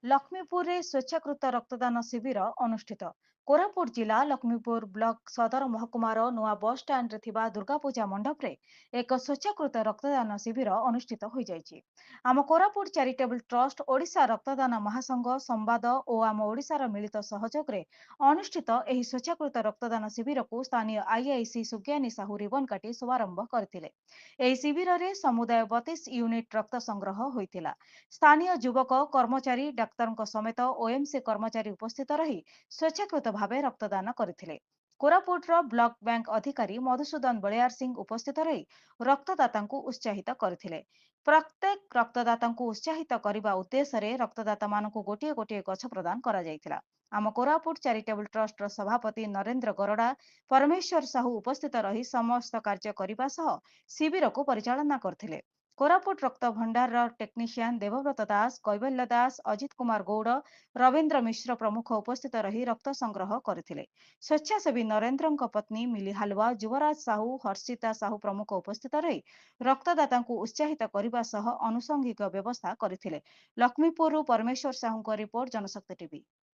ଲକ୍ଷ୍ମୀପୁରରେ ସ୍ୱେଚ୍ଛାକୃତ ରକ୍ତଦାନ ଶିବିର ଅନୁଷ୍ଠିତ। କୋରାପୁଟ ଜିଲ୍ଲା ଲକ୍ଷ୍ମୀପୁର ବ୍ଲକ ସଦର ମହକୁମାର ନୂଆ ବସ୍ ଷ୍ଟାଣ୍ଡରେ ଥିବା ଦୁର୍ଗାପୂଜା ମଣ୍ଡପରେ ଏକ ସ୍ୱେଚ୍ଛାକୃତ ରକ୍ତଦାନ ଶିବିର ଅନୁଷ୍ଠିତ ହୋଇଯାଇଛି। ଆମ କୋରାପୁଟ ଚାରିଟେବଲ ଟ୍ରଷ୍ଟ, ଓଡ଼ିଶା ରକ୍ତଦାନ ମହାସଂଘ, ସମ୍ବାଦ ଓ ଆମ ଓଡ଼ିଶାର ମିଳିତ ସହଯୋଗରେ ଅନୁଷ୍ଠିତ ଏହି ସ୍ୱେଚ୍ଛାକୃତ ରକ୍ତଦାନ ଶିବିରକୁ ସ୍ଥାନୀୟ ଆଇଆଇସି ସୁଜ୍ଞାନୀ ସାହୁ ରିବନ କାଟି ଶୁଭାରମ୍ଭ କରିଥିଲେ। ଏହି ଶିବିରରେ ସମୁଦାୟ 32 ୟୁନିଟ୍ ରକ୍ତ ସଂଗ୍ରହ ହୋଇଥିଲା। ସ୍ଥାନୀୟ ଯୁବକ, କର୍ମଚାରୀ, ଡାକ୍ତରଙ୍କ ସମେତ ଓଏମସି କର୍ମଚାରୀ ଉପସ୍ଥିତ ରହି ସ୍ୱେଚ୍ଛାକୃତ ଭାବେ ରକ୍ତଦାନ କରିଥିଲେ। କୋରାପୁଟର ବ୍ଲକ ବ୍ୟାଙ୍କ ଅଧିକାରୀ ମଧୁସୂଦନ ବଳିଆର ସିଂ ଉପସ୍ଥିତ ରହି ରକ୍ତଦାତାଙ୍କୁ ଉତ୍ସାହିତ କରିଥିଲେ। ପ୍ରତ୍ୟେକ ରକ୍ତଦାତାଙ୍କୁ ଉତ୍ସାହିତ କରିବା ଉଦ୍ଦେଶ୍ୟରେ ରକ୍ତଦାତାମାନଙ୍କୁ ଗୋଟିଏ ଗୋଟିଏ ଗଛ ପ୍ରଦାନ କରାଯାଇଥିଲା। ଆମ କୋରାପୁଟ ଚାରିଟେବଲ ଟ୍ରଷ୍ଟର ସଭାପତି ନରେନ୍ଦ୍ର ଗରଡା, ପରମେଶ୍ୱର ସାହୁ ଉପସ୍ଥିତ ରହି ସମସ୍ତ କାର୍ଯ୍ୟ କରିବା ସହ ଶିବିରକୁ ପରିଚାଳନା କରିଥିଲେ। କୋରାପୁଟ ରକ୍ତ ଭଣ୍ଡାରର ଟେକ୍ନିସିଆନ ଦେବବ୍ରତ ଦାସ, କୈବଲ୍ୟ ଦାସ, ଅଜିତ କୁମାର ଗୌଡ଼, ରବୀନ୍ଦ୍ର ମିଶ୍ର ପ୍ରମୁଖ ଉପସ୍ଥିତ ରହି ରକ୍ତ ସଂଗ୍ରହ କରିଥିଲେ। ସ୍ୱେଚ୍ଛାସେବୀ ନରେନ୍ଦ୍ରଙ୍କ ପତ୍ନୀ ମିଲି ହାଲୱା, ଯୁବରାଜ ସାହୁ, ହର୍ଷିତା ସାହୁ ପ୍ରମୁଖ ଉପସ୍ଥିତ ରହି ରକ୍ତଦାତାଙ୍କୁ ଉତ୍ସାହିତ କରିବା ସହ ଆନୁଷଙ୍ଗିକ ବ୍ୟବସ୍ଥା କରିଥିଲେ। ଲକ୍ଷ୍ମୀପୁରରୁ ପରମେଶ୍ୱର ସାହୁଙ୍କ ରିପୋର୍ଟ, ଜନଶକ୍ତି ଟିଭି।